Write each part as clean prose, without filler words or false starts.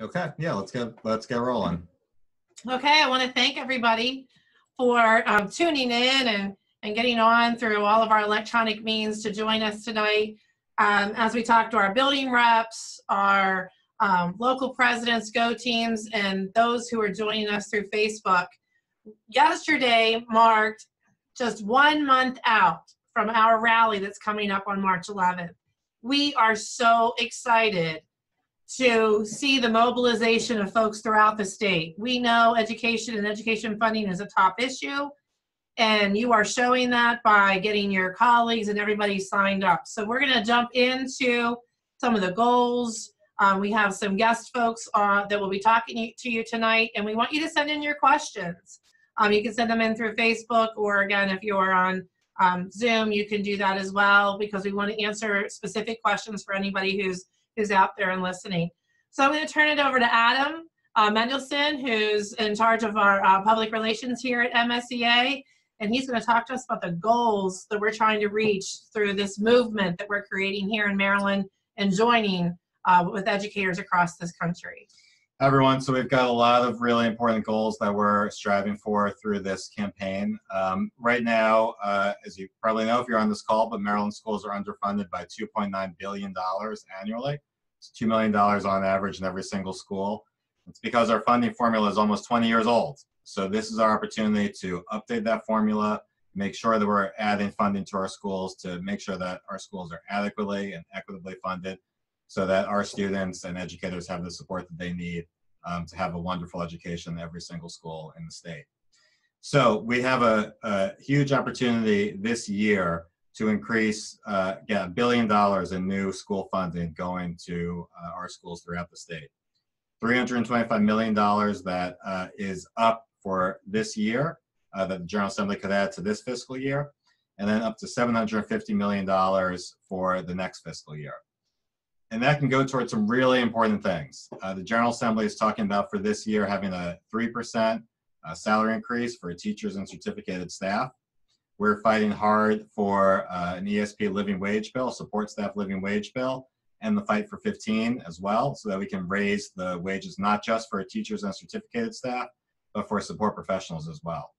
Okay, yeah, let's get rolling. Okay, I want to thank everybody for tuning in and getting on through all of our electronic means to join us tonight as we talk to our building reps, our local presidents, go teams, and those who are joining us through Facebook. Yesterday marked just 1 month out from our rally that's coming up on March 11th. We are so excited to see the mobilization of folks throughout the state. We know education and education funding is a top issue, and you are showing that by getting your colleagues and everybody signed up. So we're going to jump into some of the goals. We have some guest folks that will be talking to you tonight, and we want you to send in your questions. You can send them in through Facebook, or again, if you are on Zoom, you can do that as well, because we want to answer specific questions for anybody who's out there and listening. So I'm going to turn it over to Adam Mendelson, who's in charge of our public relations here at MSEA, and he's going to talk to us about the goals that we're trying to reach through this movement that we're creating here in Maryland and joining with educators across this country. Hi, everyone. So we've got a lot of really important goals that we're striving for through this campaign. Right now, as you probably know if you're on this call, but Maryland schools are underfunded by $2.9 billion annually. It's $2 million on average in every single school. It's because our funding formula is almost 20 years old. So this is our opportunity to update that formula, make sure that we're adding funding to our schools, to make sure that our schools are adequately and equitably funded, so that our students and educators have the support that they need to have a wonderful education in every single school in the state. So we have a huge opportunity this year to increase, get $1 billion in new school funding going to our schools throughout the state. $325 million that is up for this year that the General Assembly could add to this fiscal year, and then up to $750 million for the next fiscal year. And that can go towards some really important things. The General Assembly is talking about for this year having a 3% salary increase for teachers and certificated staff. We're fighting hard for an ESP living wage bill, support staff living wage bill, and the fight for 15 as well, so that we can raise the wages not just for teachers and certificated staff, but for support professionals as well.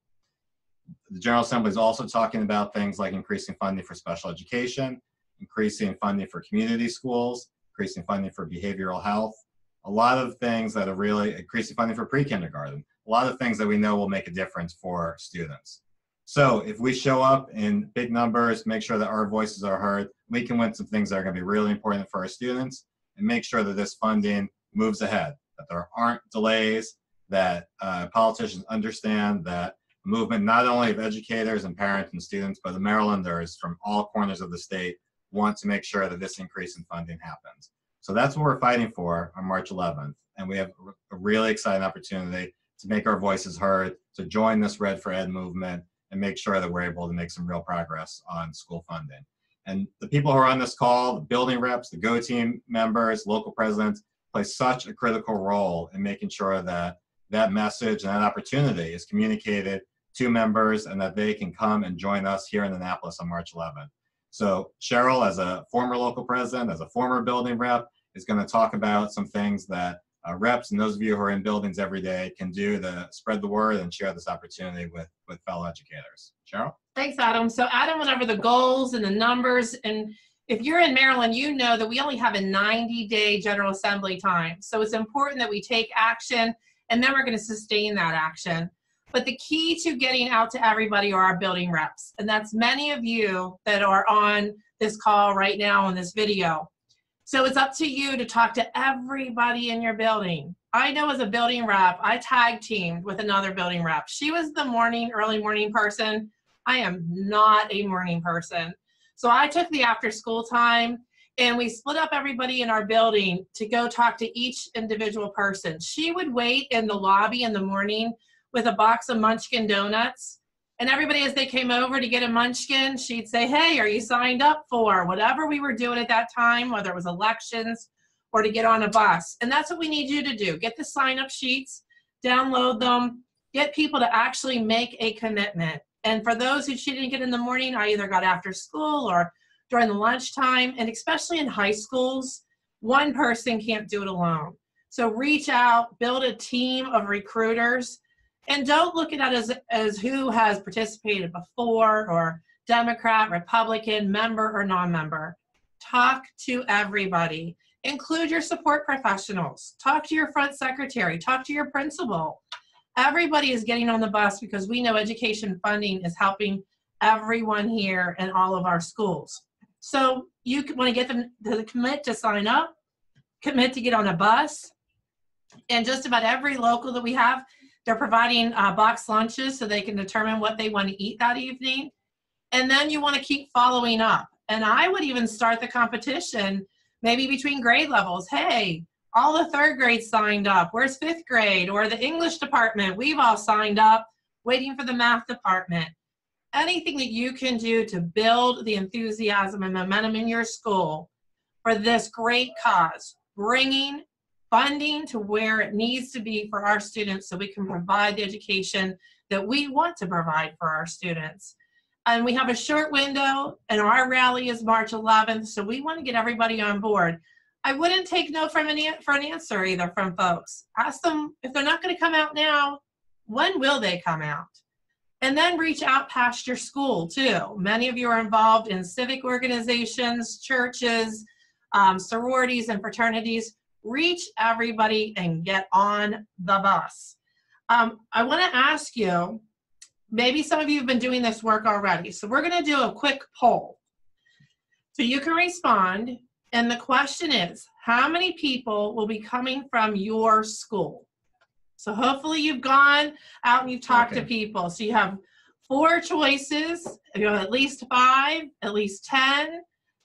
The General Assembly is also talking about things like increasing funding for special education, increasing funding for community schools, increasing funding for behavioral health, a lot of things that are really increasing funding for pre-kindergarten, a lot of things that we know will make a difference for students. So if we show up in big numbers, make sure that our voices are heard, we can win some things that are going to be really important for our students, and make sure that this funding moves ahead, that there aren't delays, that politicians understand that a movement not only of educators and parents and students, but the Marylanders from all corners of the state want to make sure that this increase in funding happens. So that's what we're fighting for on March 11th. And we have a really exciting opportunity to make our voices heard, to join this Red for Ed movement, and make sure that we're able to make some real progress on school funding. And the people who are on this call, the building reps, the GO team members, local presidents, play such a critical role in making sure that that message and that opportunity is communicated to members, and that they can come and join us here in Annapolis on March 11th. So Cheryl, as a former local president, as a former building rep, is going to talk about some things that reps and those of you who are in buildings every day can do to spread the word and share this opportunity with fellow educators. Cheryl? Thanks, Adam. So Adam went over the goals and the numbers, and if you're in Maryland, you know that we only have a 90-day General Assembly time. So it's important that we take action, and then we're going to sustain that action. But the key to getting out to everybody are our building reps. And that's many of you that are on this call right now in this video. So it's up to you to talk to everybody in your building. I know as a building rep, I tag teamed with another building rep. She was the early morning person. I am not a morning person. So I took the after school time, and we split up everybody in our building to go talk to each individual person. She would wait in the lobby in the morning with a box of Munchkin donuts. And everybody, as they came over to get a Munchkin, she'd say, hey, are you signed up for whatever we were doing at that time, whether it was elections or to get on a bus. And that's what we need you to do. Get the sign-up sheets, download them, get people to actually make a commitment. And for those who she didn't get in the morning, I either got after school or during the lunchtime. And especially in high schools, one person can't do it alone. So reach out, build a team of recruiters, and don't look at it as who has participated before, or Democrat, Republican, member, or non-member. Talk to everybody. Include your support professionals. Talk to your front secretary. Talk to your principal. Everybody is getting on the bus because we know education funding is helping everyone here in all of our schools. So you want to get them to commit to sign up, commit to get on a bus. And just about every local that we have, they're providing box lunches so they can determine what they want to eat that evening. And then you want to keep following up. And I would even start the competition maybe between grade levels. Hey, all the third grade signed up. Where's fifth grade? Or the English department, we've all signed up, waiting for the math department. Anything that you can do to build the enthusiasm and momentum in your school for this great cause, bringing funding to where it needs to be for our students so we can provide the education that we want to provide for our students. And we have a short window, and our rally is March 11th, so we want to get everybody on board. I wouldn't take no for an answer either from folks. Ask them, if they're not going to come out now, when will they come out? And then reach out past your school too. Many of you are involved in civic organizations, churches, sororities, and fraternities. Reach everybody and get on the bus. I want to ask you, maybe some of you have been doing this work already. So we're going to do a quick poll. So you can respond. And the question is, how many people will be coming from your school? So hopefully you've gone out and you've talked to people. So you have 4 choices. You have at least 5, at least 10,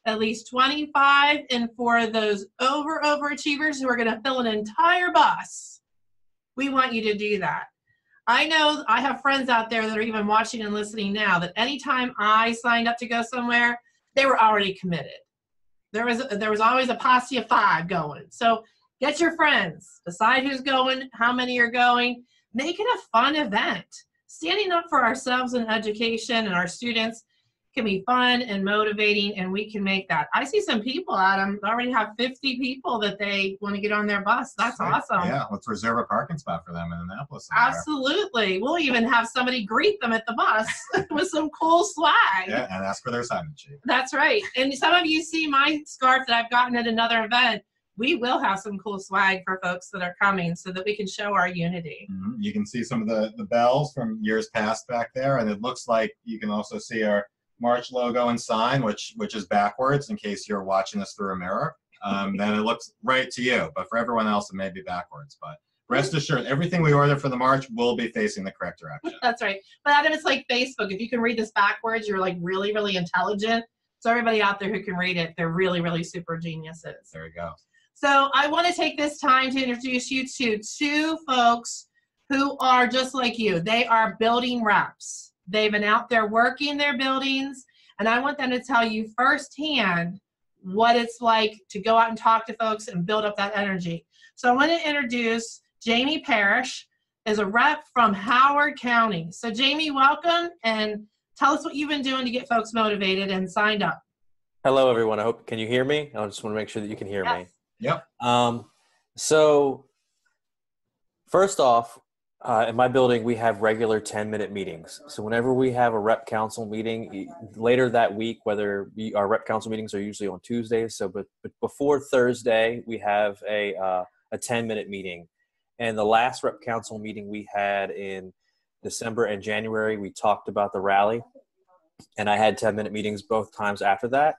at least 25. And for those overachievers who are going to fill an entire bus, we want you to do that. I know I have friends out there that are even watching and listening now that anytime I signed up to go somewhere, they were already committed. There was always a posse of 5 going. So get your friends, decide who's going, how many are going, make it a fun event. Standing up for ourselves in education and our students can be fun and motivating, and we can make that. I see some people, Adam, already have 50 people that they want to get on their bus. That's awesome. Yeah, let's reserve a parking spot for them in Annapolis. Absolutely. We'll even have somebody greet them at the bus with some cool swag. Yeah, and ask for their assignment sheet. That's right. And some of you see my scarf that I've gotten at another event. We will have some cool swag for folks that are coming so that we can show our unity. Mm-hmm. You can see some of the bells from years past back there, and it looks like you can also see our March logo and sign, which is backwards in case you're watching this through a mirror. Then it looks right to you, but for everyone else it may be backwards. But rest assured, everything we order for the March will be facing the correct direction. That's right. But Adam, it's like Facebook. If you can read this backwards, you're like really, really intelligent. So everybody out there who can read it, they're really, really super geniuses. There you go. So I want to take this time to introduce you to 2 folks who are just like you. They are building reps. They've been out there working their buildings, and I want them to tell you firsthand what it's like to go out and talk to folks and build up that energy. So I want to introduce Jamie Parrish as a rep from Howard County. So Jamie, welcome, and tell us what you've been doing to get folks motivated and signed up. Hello, everyone. I hope, can you hear me? I just want to make sure that you can hear me. Yep. So first off, in my building, we have regular 10-minute meetings. So whenever we have a rep council meeting later that week, our rep council meetings are usually on Tuesdays. So, but before Thursday, we have a 10-minute meeting. And the last rep council meeting we had in December and January, we talked about the rally, and I had 10-minute meetings both times after that.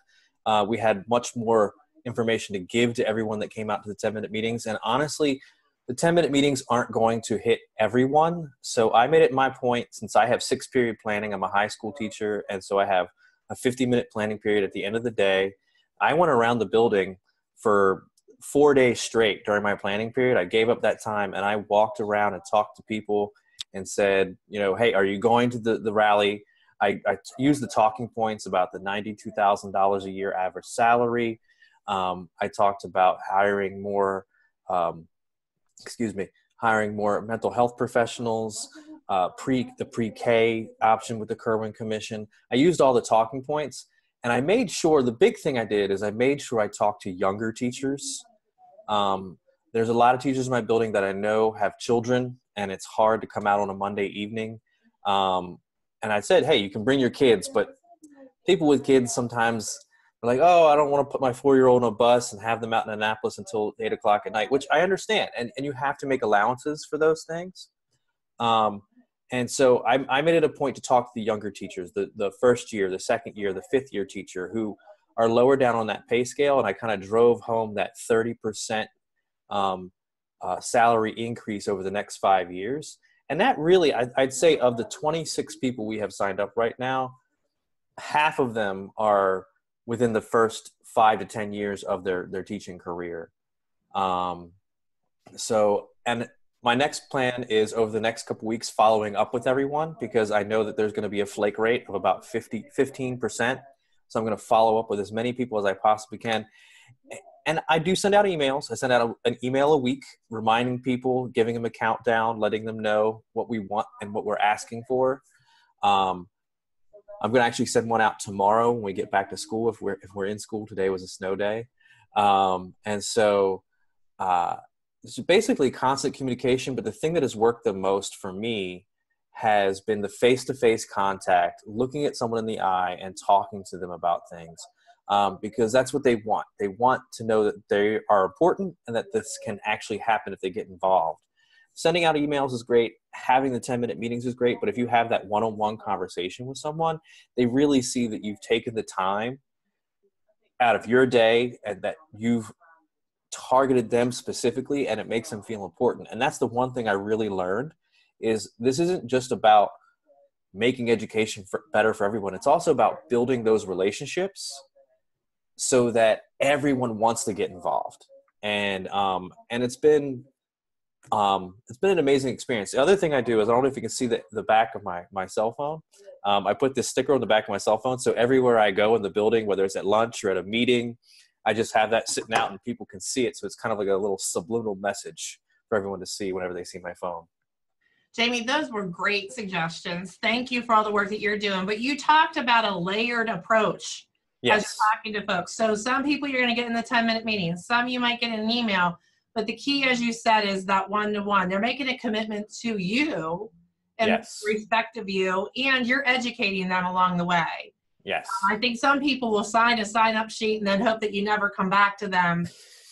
We had much more information to give to everyone that came out to the 10-minute meetings. And honestly, the 10-minute meetings aren't going to hit everyone. So I made it my point, since I have 6-period planning, I'm a high school teacher, and so I have a 50-minute planning period at the end of the day. I went around the building for 4 days straight during my planning period. I gave up that time, and I walked around and talked to people and said, hey, are you going to the rally? I used the talking points about the $92,000 a year average salary. I talked about hiring more mental health professionals, the pre-K option with the Kerwin Commission. I used all the talking points, and I made sure, the big thing I did is I made sure I talked to younger teachers. There's a lot of teachers in my building that I know have children, and it's hard to come out on a Monday evening. And I said, hey, you can bring your kids, but people with kids sometimes are like, oh, I don't want to put my 4-year-old on a bus and have them out in Annapolis until 8 o'clock at night, which I understand. And you have to make allowances for those things. And so I made it a point to talk to the younger teachers, the first year, the second year, the fifth year teacher who are lower down on that pay scale. And I kind of drove home that 30% salary increase over the next 5 years. And that really, I'd say of the 26 people we have signed up right now, half of them are within the first 5 to 10 years of their teaching career. And my next plan is over the next couple weeks following up with everyone, because I know that there's going to be a flake rate of about 15%. So I'm going to follow up with as many people as I possibly can. And I do send out emails. I send out an email a week reminding people, giving them a countdown, letting them know what we want and what we're asking for. I'm going to actually send one out tomorrow when we get back to school. If we're in school, today was a snow day. So it's basically constant communication. But the thing that has worked the most for me has been the face-to-face contact, looking at someone in the eye and talking to them about things. Because that's what they want. They want to know that they are important and that this can actually happen if they get involved. Sending out emails is great. Having the 10-minute meetings is great. But if you have that one-on-one conversation with someone, they really see that you've taken the time out of your day and that you've targeted them specifically, and it makes them feel important. And that's the one thing I really learned is this isn't just about making education better for everyone. It's also about building those relationships so that everyone wants to get involved. And it's been an amazing experience. The other thing I do is, I don't know if you can see the back of my cell phone. I put this sticker on the back of my cell phone. So everywhere I go in the building, whether it's at lunch or at a meeting, I just have that sitting out and people can see it. So it's kind of like a little subliminal message for everyone to see whenever they see my phone. Jamie, those were great suggestions. Thank you for all the work that you're doing. But you talked about a layered approach. Yes. As you're talking to folks. So some people you're going to get in the 10-minute meeting. Some you might get in an email. But the key, as you said, is that one-to-one. They're making a commitment to you and Yes. respect of you, and you're educating them along the way. Yes. I think some people will sign a sign-up sheet and then hope that you never come back to them.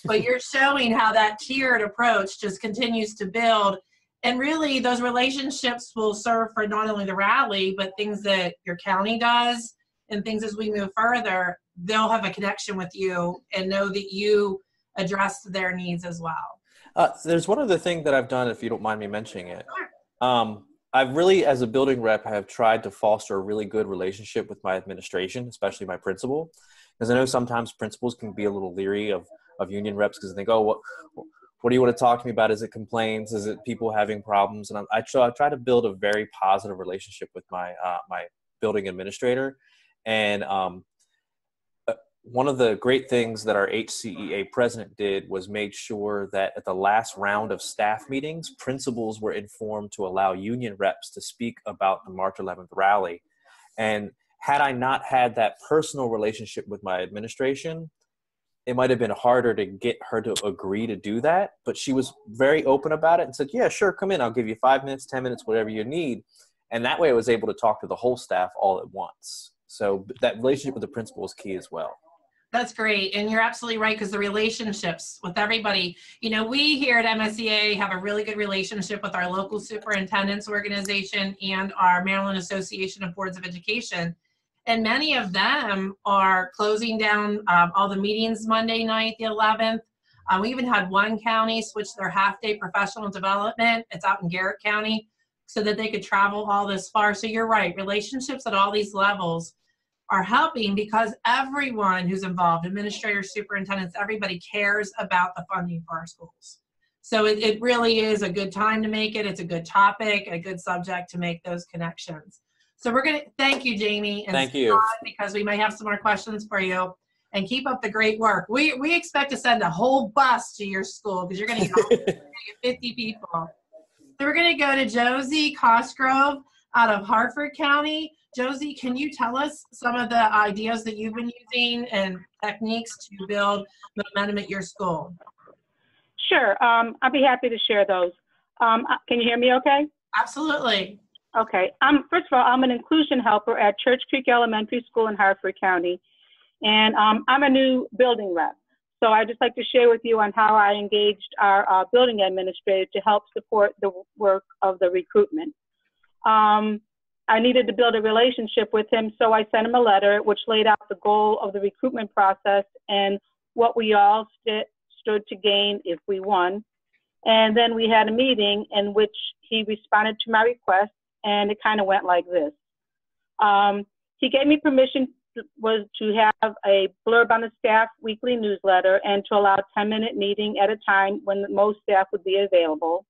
But you're showing how that tiered approach just continues to build. And really, those relationships will serve for not only the rally, but things that your county does and things as we move further. They'll have a connection with you and know that you address their needs as well. There's one other thing that I've done, if you don't mind me mentioning it. I've really, as a building rep, I have tried to foster a really good relationship with my administration, especially my principal, because I know sometimes principals can be a little leery of union reps because they think, oh, what do you want to talk to me about? Is it complaints? Is it people having problems? And I try to build a very positive relationship with my building administrator. And one of the great things that our HCEA president did was made sure that at the last round of staff meetings, principals were informed to allow union reps to speak about the March 11th rally. And had I not had that personal relationship with my administration, it might have been harder to get her to agree to do that. But she was very open about it and said, yeah, sure, come in. I'll give you 5 minutes, 10 minutes, whatever you need. And that way I was able to talk to the whole staff all at once. So that relationship with the principal is key as well. That's great. And you're absolutely right, because the relationships with everybody, we here at MSEA have a really good relationship with our local superintendents organization and our Maryland Association of Boards of Education. And many of them are closing down all the meetings Monday night, the 11th. We even had one county switch their half-day professional development. It's out in Garrett County, so that they could travel all this far. So you're right, relationships at all these levels are helping, because everyone who's involved, administrators, superintendents, everybody cares about the funding for our schools. So it really is a good time to make it. It's a good topic, a good subject to make those connections. So we're going to thank you, Jamie. And thank you. Because we might have some more questions for you. And keep up the great work. We expect to send a whole bus to your school, because you're going to get 50 people. So we're going to go to Josie Cosgrove out of Hartford County. Josie, can you tell us some of the ideas that you've been using and techniques to build momentum at your school? Sure. I'll be happy to share those. Can you hear me okay? Absolutely. Okay. First of all, I'm an inclusion helper at Church Creek Elementary School in Hartford County, and I'm a new building rep. So I'd just like to share with you on how I engaged our building administrator to help support the work of the recruitment. I needed to build a relationship with him, so I sent him a letter which laid out the goal of the recruitment process and what we all stood to gain if we won. And then we had a meeting in which he responded to my request, and it kind of went like this. He gave me permission to have a blurb on the staff weekly newsletter and to allow a 10-minute meeting at a time when most staff would be available.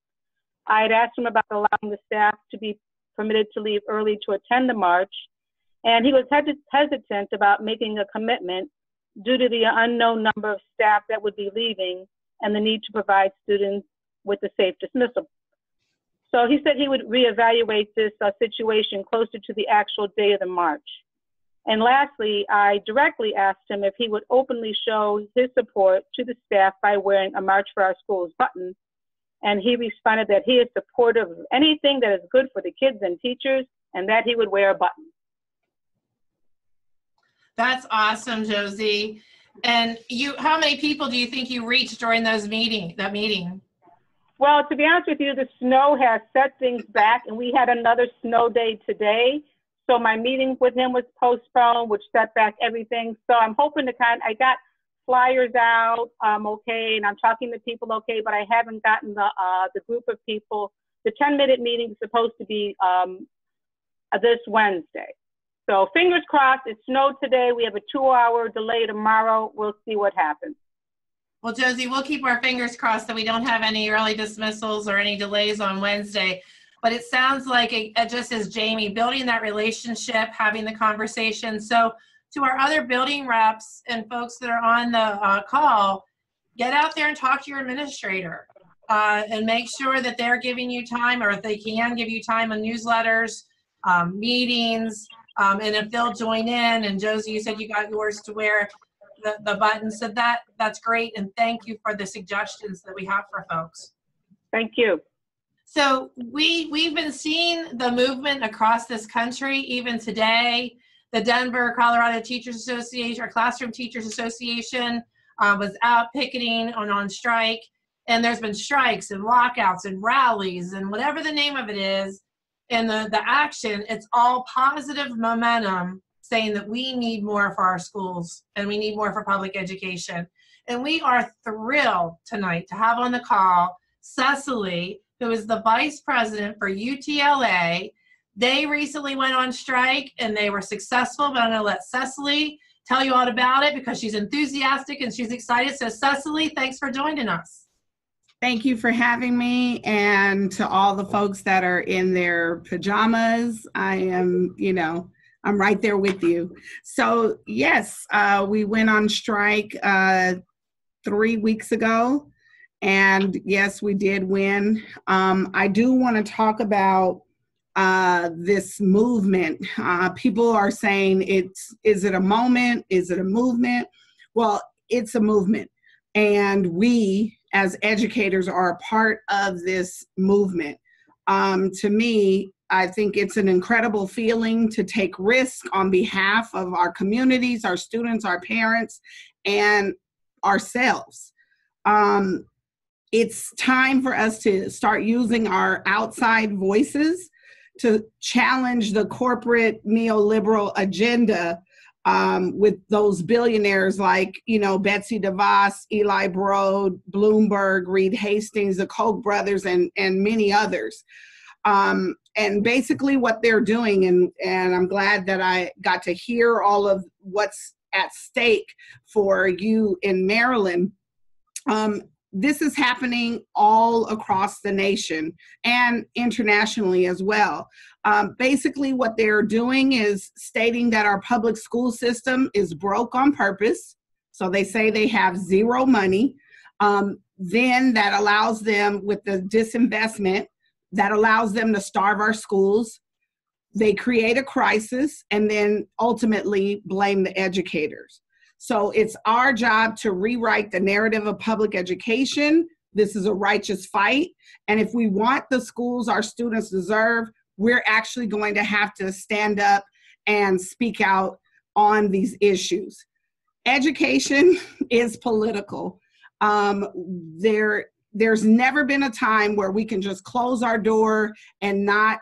I had asked him about allowing the staff to be permitted to leave early to attend the march, and he was hesitant about making a commitment due to the unknown number of staff that would be leaving and the need to provide students with a safe dismissal. So he said he would reevaluate this situation closer to the actual day of the march. And lastly, I directly asked him if he would openly show his support to the staff by wearing a March for Our Schools button. And he responded that he is supportive of anything that is good for the kids and teachers, and that he would wear a button. That's awesome, Josie. And how many people do you think you reached during that meeting? Well, to be honest with you, the snow has set things back, and we had another snow day today. So my meeting with him was postponed, which set back everything. So I'm hoping to I got flyers out, okay, and I'm talking to people, okay, but I haven't gotten the group of people. The 10-minute meeting is supposed to be this Wednesday. So fingers crossed. It snowed today. We have a 2-hour delay tomorrow. We'll see what happens. Well, Josie, we'll keep our fingers crossed that we don't have any early dismissals or any delays on Wednesday. But it sounds like, just as Jamie, building that relationship, having the conversation. So to our other building reps and folks that are on the call, get out there and talk to your administrator and make sure that they're giving you time, or if they can give you time on newsletters, meetings, and if they'll join in. And Josie, you said you got yours to wear the button. So that's great. And thank you for the suggestions that we have for folks. Thank you. So we've been seeing the movement across this country, even today. The Denver, Colorado Teachers Association, or Classroom Teachers Association, was out picketing on strike. And there's been strikes and walkouts and rallies and whatever the name of it is. And the action, it's all positive momentum saying that we need more for our schools and we need more for public education. And we are thrilled tonight to have on the call Cecily, who is the vice president for UTLA. They recently went on strike and they were successful, but I'm going to let Cecily tell you all about it because she's enthusiastic and she's excited. So Cecily, thanks for joining us. Thank you for having me, and to all the folks that are in their pajamas. I am, I'm right there with you. So yes, we went on strike 3 weeks ago, and yes, we did win. I do want to talk about this movement. People are saying is it a moment? Is it a movement? Well, it's a movement, and we as educators are a part of this movement. To me, I think it's an incredible feeling to take risk on behalf of our communities, our students, our parents, and ourselves. It's time for us to start using our outside voices to challenge the corporate neoliberal agenda with those billionaires like, Betsy DeVos, Eli Broad, Bloomberg, Reed Hastings, the Koch brothers, and many others. And basically what they're doing, and I'm glad that I got to hear all of what's at stake for you in Maryland. This is happening all across the nation and internationally as well. Basically, what they're doing is stating that our public school system is broke on purpose. So they say they have zero money. Then that allows them, with the disinvestment, that allows them to starve our schools. They create a crisis and then ultimately blame the educators. So it's our job to rewrite the narrative of public education This is a righteous fight. And if we want the schools our students deserve, we're actually going to have to stand up and speak out on these issues. Education is political. There's never been a time where we can just close our door and not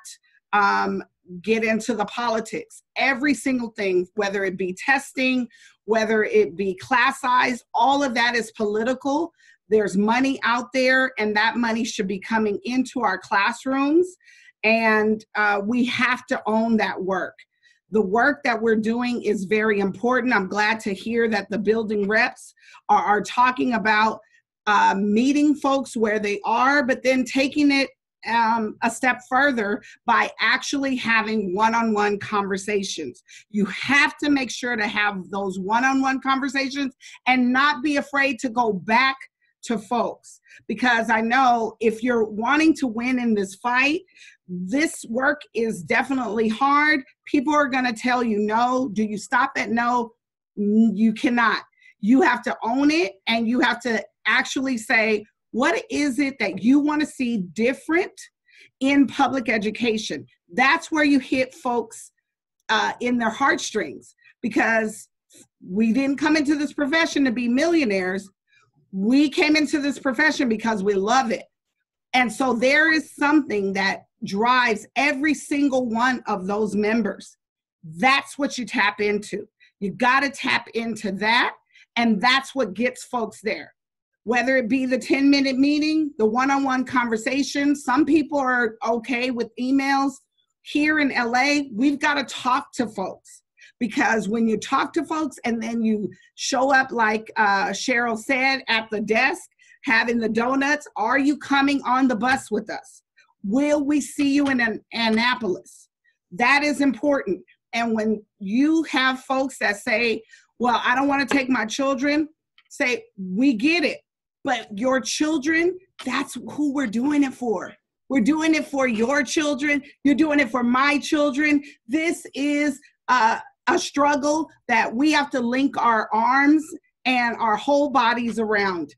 get into the politics. Every single thing, whether it be testing, whether it be class size, all of that is political. There's money out there, and that money should be coming into our classrooms, and we have to own that work. The work that we're doing is very important. I'm glad to hear that the building reps are talking about meeting folks where they are, but then taking it a step further by actually having one-on-one conversations. You have to make sure to have those one-on-one conversations and not be afraid to go back to folks, because I know if you're wanting to win in this fight, this work is definitely hard. People are going to tell you no. Do you stop at no? You cannot. You have to own it, and you have to actually say, what is it that you want to see different in public education? That's where you hit folks in their heartstrings, because we didn't come into this profession to be millionaires. We came into this profession because we love it. And so there is something that drives every single one of those members. That's what you tap into. You got to tap into that, and that's what gets folks there. Whether it be the 10-minute meeting, the one-on-one conversation. Some people are okay with emails. Here in LA, we've got to talk to folks, because when you talk to folks and then you show up, like Cheryl said, at the desk, having the donuts, are you coming on the bus with us? Will we see you in Annapolis? That is important. And when you have folks that say, well, I don't want to take my children, say, we get it. But your children, that's who we're doing it for. We're doing it for your children. You're doing it for my children. This is a struggle that we have to link our arms and our whole bodies around.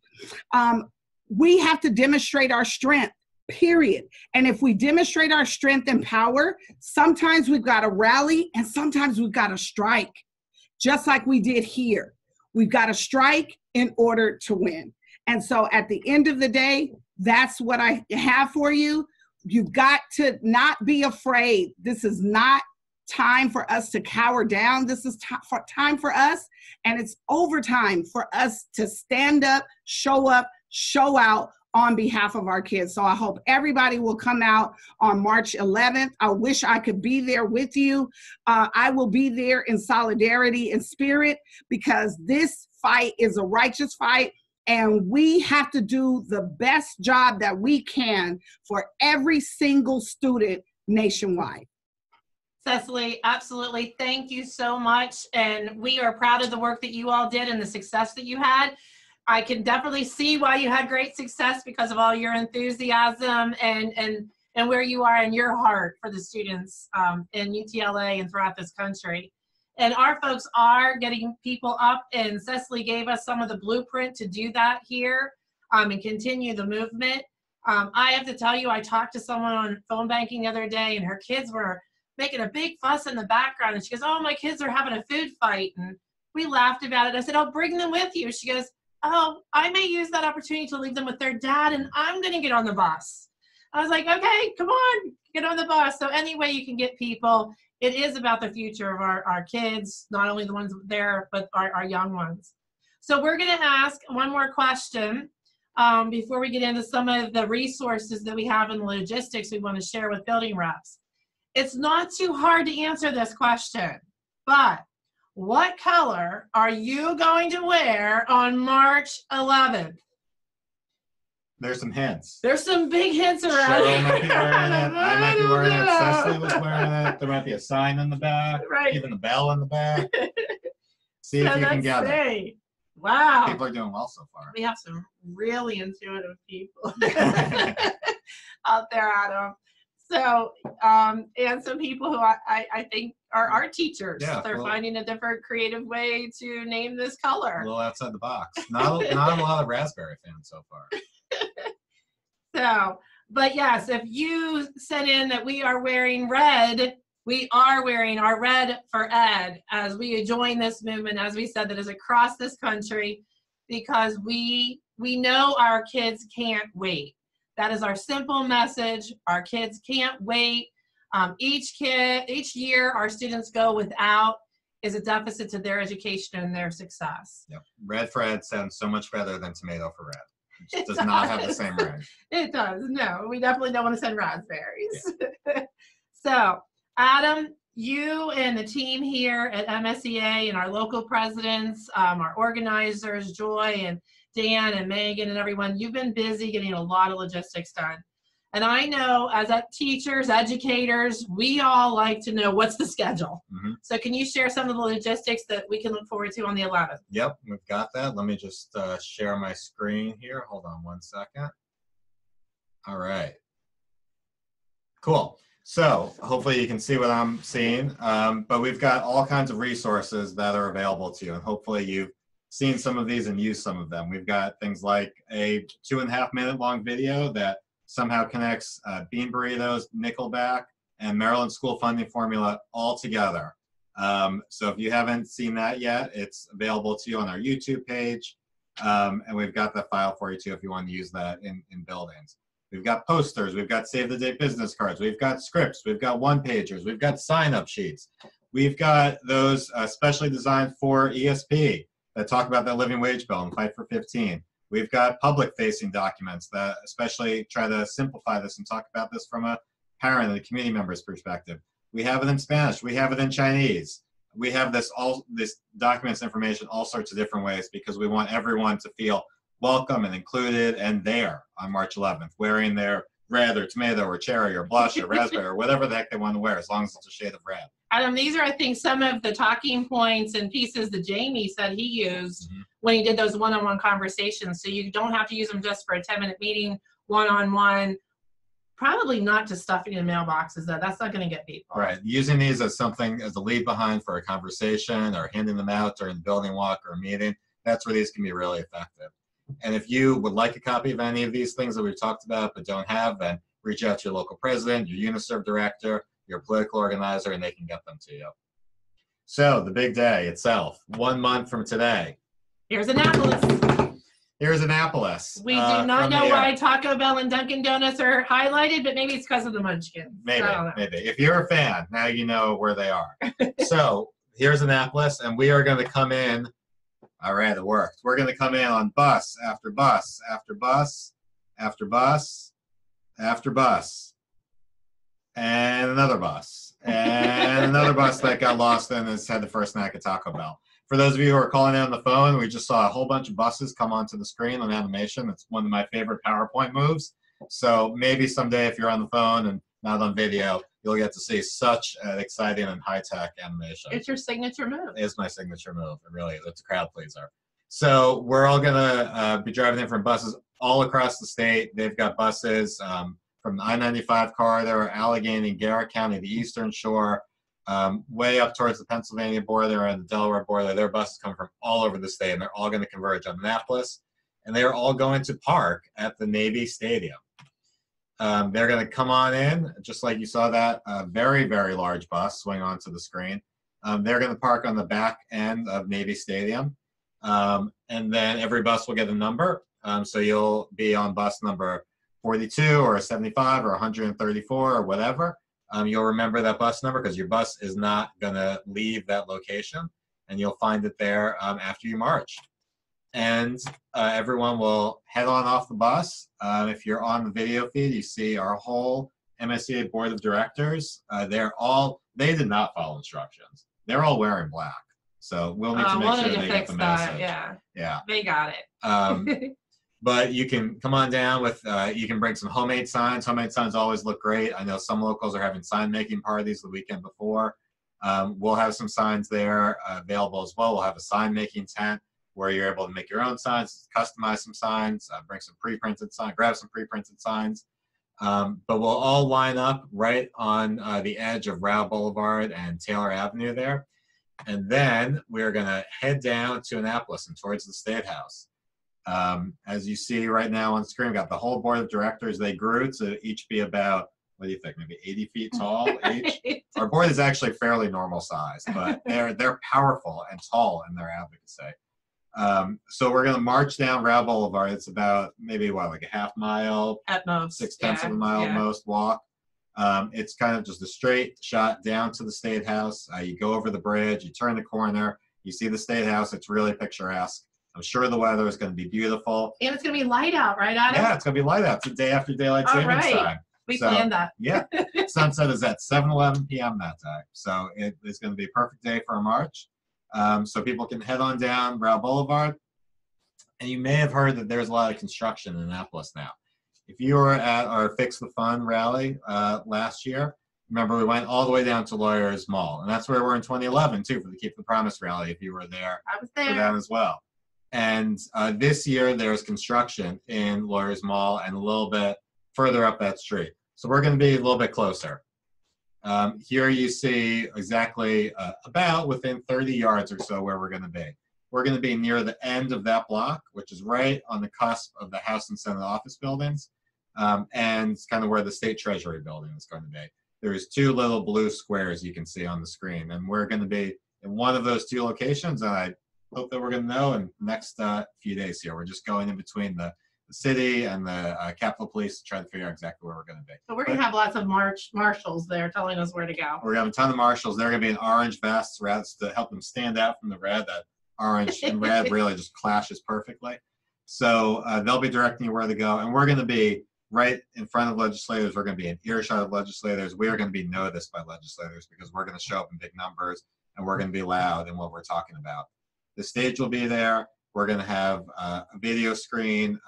We have to demonstrate our strength, period. And if we demonstrate our strength and power, sometimes we've got to rally and sometimes we've got to strike, just like we did here. We've got to strike in order to win. And so at the end of the day, that's what I have for you. You've got to not be afraid. This is not time for us to cower down. This is time for us, and it's overtime for us to stand up, show out on behalf of our kids. So I hope everybody will come out on March 11th. I wish I could be there with you. I will be there in solidarity and spirit, because this fight is a righteous fight. And we have to do the best job that we can for every single student nationwide. Cecily, absolutely. Thank you so much. And we are proud of the work that you all did and the success that you had. I can definitely see why you had great success, because of all your enthusiasm and where you are in your heart for the students in UTLA and throughout this country. And our folks are getting people up, and Cecily gave us some of the blueprint to do that here and continue the movement. I have to tell you, I talked to someone on phone banking the other day, and her kids were making a big fuss in the background. And she goes, oh, my kids are having a food fight. And we laughed about it. I said, oh, bring them with you. She goes, oh, I may use that opportunity to leave them with their dad, and I'm going to get on the bus. I was like, okay, come on, get on the bus. So any way you can get people. It is about the future of our kids, not only the ones there, but our young ones. So we're going to ask one more question before we get into some of the resources that we have in the logistics we want to share with building reps. It's not too hard to answer this question, but what color are you going to wear on March 11th? There's some hints. There's some big hints around. Cheryl might be wearing it. I might be wearing it. Cecily was wearing it. There might be a sign in the back. Right. Even the bell in the back. See if you can get it. Wow. People are doing well so far. We have some really intuitive people out there, Adam. So, and some people who I think are art teachers. Yeah, they're finding a different creative way to name this color. A little outside the box. Not a lot of raspberry fans so far. So, but yes, if you sent in that we are wearing red, we are wearing our red for ed as we join this movement, as we said, that is across this country, because we know our kids can't wait. That is our simple message. Our kids can't wait. Each year our students go without is a deficit to their education and their success. Yep. Red for ed sounds so much better than tomato for red. It does not have the same ring. It does. No, we definitely don't want to send raspberries. Yeah. So, Adam, you and the team here at MSEA and our local presidents, our organizers, Joy and Dan and Megan and everyone, you've been busy getting a lot of logistics done. And I know as teachers, educators, we all like to know what's the schedule. Mm-hmm. So can you share some of the logistics that we can look forward to on the 11th? Yep, we've got that. Let me just share my screen here. Hold on one second. All right. Cool. So hopefully you can see what I'm seeing, but we've got all kinds of resources that are available to you, and hopefully you've seen some of these and used some of them. We've got things like a 2.5 minute long video that somehow connects bean burritos, Nickelback, and Maryland school funding formula all together. So if you haven't seen that yet, it's available to you on our YouTube page, and we've got that file for you too if you want to use that in buildings. We've got posters, we've got save the date business cards, we've got scripts, we've got one-pagers, we've got sign-up sheets. We've got those specially designed for ESP that talk about that living wage bill and fight for 15. We've got public-facing documents that especially try to simplify this and talk about this from a parent and a community member's perspective. We have it in Spanish. We have it in Chinese. We have this documents information all sorts of different ways because we want everyone to feel welcome and included and there on March 11th, wearing their red or tomato or cherry or blush or raspberry or whatever the heck they want to wear, as long as it's a shade of red. Adam, these are, I think, some of the talking points and pieces that Jamie said he used when he did those one-on-one conversations. So you don't have to use them just for a 10-minute meeting, one-on-one. Probably not just stuffing in mailboxes, though. That's not going to get people. Right. Using these as something, as a lead behind for a conversation or handing them out during the building walk or a meeting, that's where these can be really effective. And if you would like a copy of any of these things that we've talked about but don't have, then reach out to your local president, your UNICEF director, your political organizer, and they can get them to you. So the big day itself, 1 month from today. Here's Annapolis. Here's Annapolis. We do not know why Taco Bell and Dunkin' Donuts are highlighted, but maybe it's because of the Munchkins. Maybe, maybe. If you're a fan, now you know where they are. So here's Annapolis, and we are going to come in. All right, it worked. We're going to come in on bus after bus after bus after bus after bus. And another bus. And another bus that got lost and has had the first snack at Taco Bell. For those of you who are calling in on the phone, we just saw a whole bunch of buses come onto the screen on animation. It's one of my favorite PowerPoint moves. So maybe someday if you're on the phone and not on video, you'll get to see such an exciting and high-tech animation. It's your signature move. It is my signature move. It really is. It's a crowd pleaser. So we're all going to be driving in from buses all across the state. They've got buses from the I-95 corridor, Allegheny, Garrett County, the Eastern Shore, way up towards the Pennsylvania border and the Delaware border. Their buses come from all over the state, and they're all going to converge on Annapolis. And they are all going to park at the Navy Stadium. They're going to come on in, just like you saw that very, very large bus swing onto the screen. They're going to park on the back end of Navy Stadium. And then every bus will get a number. So you'll be on bus number 42 or 75 or 134 or whatever. You'll remember that bus number because your bus is not going to leave that location. And you'll find it there after you march. And everyone will head on off the bus. If you're on the video feed, you see our whole MSEA board of directors. They did not follow instructions. They're all wearing black. So we'll need to make sure they get the message. Yeah, they got it. But you can come on down with, you can bring some homemade signs. Homemade signs always look great. I know some locals are having sign making parties the weekend before. We'll have some signs there available as well. We'll have a sign making tent where you're able to make your own signs, customize some signs, bring some pre-printed signs, grab some pre-printed signs. But we'll all line up right on the edge of Rao Boulevard and Taylor Avenue there. And then we're going to head down to Annapolis and towards the State House. As you see right now on screen, we've got the whole board of directors. They grew to each be about, what do you think, maybe 80 feet tall each? Our board is actually fairly normal size, but they're powerful and tall in their advocacy. So we're going to march down Route Boulevard. It's about maybe like a half mile, At most. 6/10 of a mile at most walk. It's kind of just a straight shot down to the State House. You go over the bridge, you turn the corner, you see the State House. It's really picturesque. I'm sure the weather is going to be beautiful. And it's going to be light out, right, Adam? Yeah, it's going to be light out. It's the day after daylight savings time. We planned that. Yeah, sunset is at 7:11 p.m. that day. So it's going to be a perfect day for a march. So people can head on down Route Boulevard. And you may have heard that there's a lot of construction in Annapolis now. If you were at our Fix the Fun rally last year, remember we went all the way down to Lawyers Mall. And that's where we're in 2011 too for the Keep the Promise rally, if you were there. I was there. For that as well. And this year there's construction in Lawyers Mall and a little bit further up that street. So we're going to be a little bit closer. Here you see exactly about within 30 yards or so where we're going to be. We're going to be near the end of that block, which is right on the cusp of the House and Senate office buildings, and kind of where the State Treasury building is going to be. There's two little blue squares you can see on the screen, and we're going to be in one of those two locations, and I hope that we're going to know in the next few days here. We're just going in between the city and the Capitol Police to try to figure out exactly where we're going to be. So we're going to have lots of marshals there telling us where to go. We're going to have a ton of marshals. They're going to be in orange vests, rats to help them stand out from the red. That orange and red really just clashes perfectly. So they'll be directing you where to go. And we're going to be right in front of legislators. We're going to be in earshot of legislators. We are going to be noticed by legislators because we're going to show up in big numbers and we're going to be loud in what we're talking about. The stage will be there. We're going to have a video screen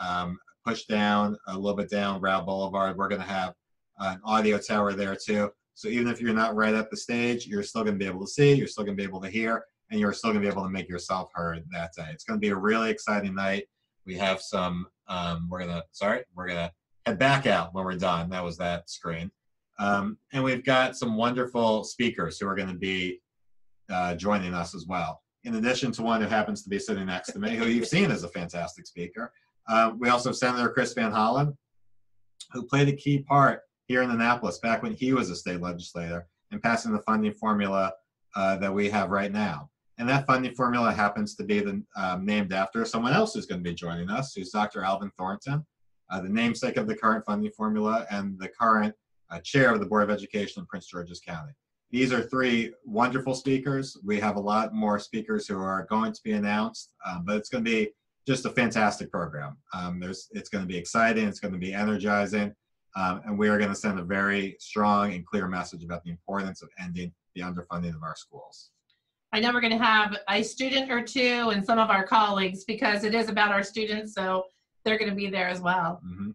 pushed down a little bit down Route Boulevard. We're going to have an audio tower there too. So even if you're not right at the stage, you're still going to be able to see, you're still going to be able to hear, and you're still going to be able to make yourself heard that day. It's going to be a really exciting night. We have some, we're going to head back out when we're done. That was that screen. And we've got some wonderful speakers who are going to be joining us as well. In addition to one who happens to be sitting next to me, who you've seen as a fantastic speaker. We also have Senator Chris Van Hollen, who played a key part here in Annapolis back when he was a state legislator in passing the funding formula that we have right now. And that funding formula happens to be named after someone else who's going to be joining us, who's Dr. Alvin Thornton, the namesake of the current funding formula and the current chair of the Board of Education in Prince George's County. These are three wonderful speakers. We have a lot more speakers who are going to be announced, but it's going to be just a fantastic program. It's going to be exciting, it's going to be energizing, and we are going to send a very strong and clear message about the importance of ending the underfunding of our schools. I know we're going to have a student or two and some of our colleagues because it is about our students, so they're going to be there as well. Mm-hmm.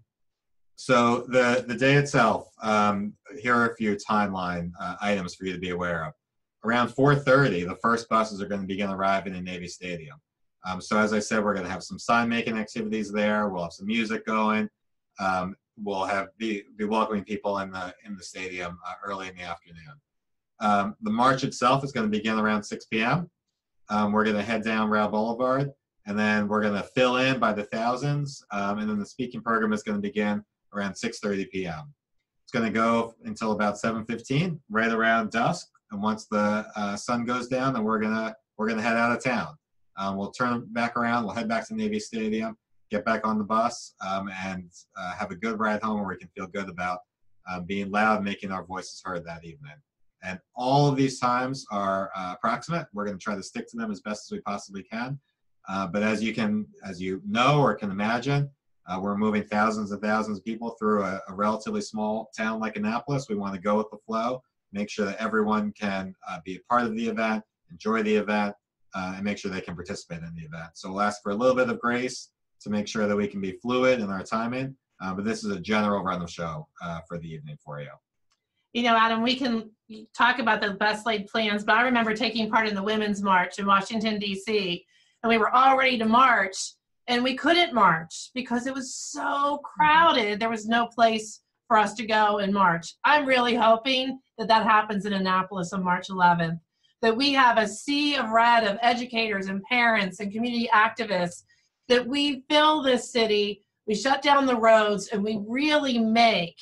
So the day itself, here are a few timeline items for you to be aware of. Around 4:30, the first buses are going to begin arriving in Navy Stadium. So as I said, we're going to have some sign making activities there. We'll have some music going. We'll be welcoming people in the stadium early in the afternoon. The march itself is going to begin around 6 p.m. We're going to head down Route Boulevard, and then we're going to fill in by the thousands. And then the speaking program is going to begin around 6:30 p.m. It's going to go until about 7:15, right around dusk. And once the sun goes down, then we're gonna head out of town. We'll turn back around. We'll head back to Navy Stadium, get back on the bus, and have a good ride home where we can feel good about being loud, making our voices heard that evening. And all of these times are approximate. We're going to try to stick to them as best as we possibly can. But as you know or can imagine, we're moving thousands and thousands of people through a relatively small town like Annapolis. We want to go with the flow, make sure that everyone can be a part of the event, enjoy the event, and make sure they can participate in the event. So we'll ask for a little bit of grace to make sure that we can be fluid in our timing. But this is a general run of show for the evening for you. You know, Adam, we can talk about the best laid plans, but I remember taking part in the Women's March in Washington, D.C., and we were all ready to march. And we couldn't march because it was so crowded. There was no place for us to go and march. I'm really hoping that happens in Annapolis on March 11th, that we have a sea of red of educators and parents and community activists that we fill this city, we shut down the roads, and we really make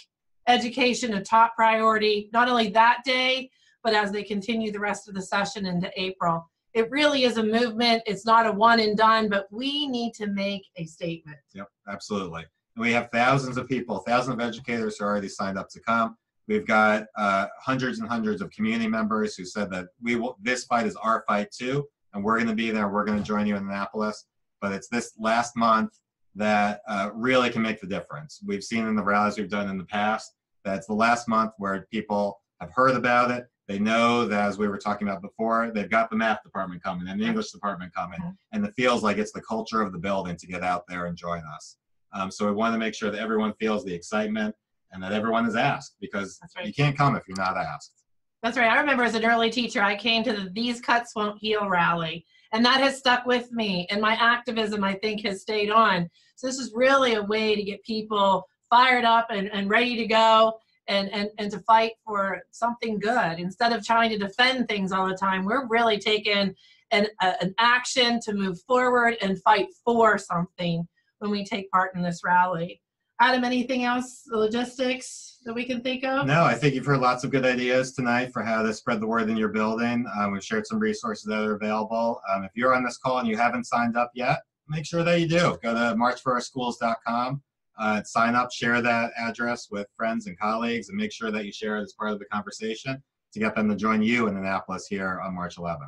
education a top priority, not only that day, but as they continue the rest of the session into April. It really is a movement. It's not a one and done, but we need to make a statement. Yep, absolutely. And we have thousands of people, thousands of educators who already signed up to come. We've got hundreds and hundreds of community members who said that this fight is our fight too, and we're going to be there. We're going to join you in Annapolis. But it's this last month that really can make the difference. We've seen in the rallies we've done in the past that it's the last month where people have heard about it. They know that, as we were talking about before, they've got the math department coming and the English department coming, and it feels like it's the culture of the building to get out there and join us. So we want to make sure that everyone feels the excitement and that everyone is asked, because you can't come if you're not asked. That's right. I remember as an early teacher, I came to the These Cuts Won't Heal rally, and that has stuck with me, and my activism, I think, has stayed on. So this is really a way to get people fired up and ready to go and to fight for something good. Instead of trying to defend things all the time, we're really taking an action to move forward and fight for something when we take part in this rally. Adam, anything else, the logistics that we can think of? No, I think you've heard lots of good ideas tonight for how to spread the word in your building. We've shared some resources that are available. If you're on this call and you haven't signed up yet, make sure that you do. Go to marchforourschools.com, sign up, share that address with friends and colleagues, and make sure that you share it as part of the conversation to get them to join you in Annapolis here on March 11th.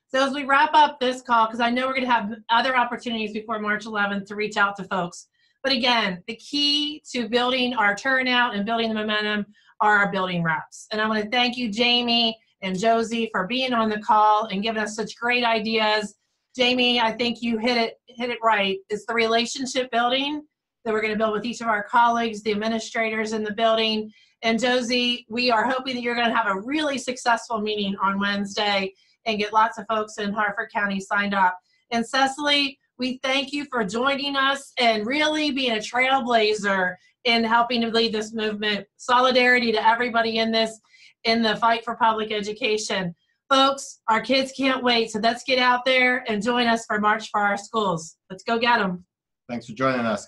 So as we wrap up this call, because I know we're going to have other opportunities before March 11th to reach out to folks. But again, the key to building our turnout and building the momentum are our building reps. And I want to thank you, Jamie and Josie, for being on the call and giving us such great ideas. Jamie, I think you hit it right. It's the relationship building that we're going to build with each of our colleagues, the administrators in the building. And Josie, we are hoping that you're going to have a really successful meeting on Wednesday and get lots of folks in Harford County signed up. And Cecily, we thank you for joining us and really being a trailblazer in helping to lead this movement. Solidarity to everybody in the fight for public education. Folks, our kids can't wait, so let's get out there and join us for March for Our Schools. Let's go get them. Thanks for joining us.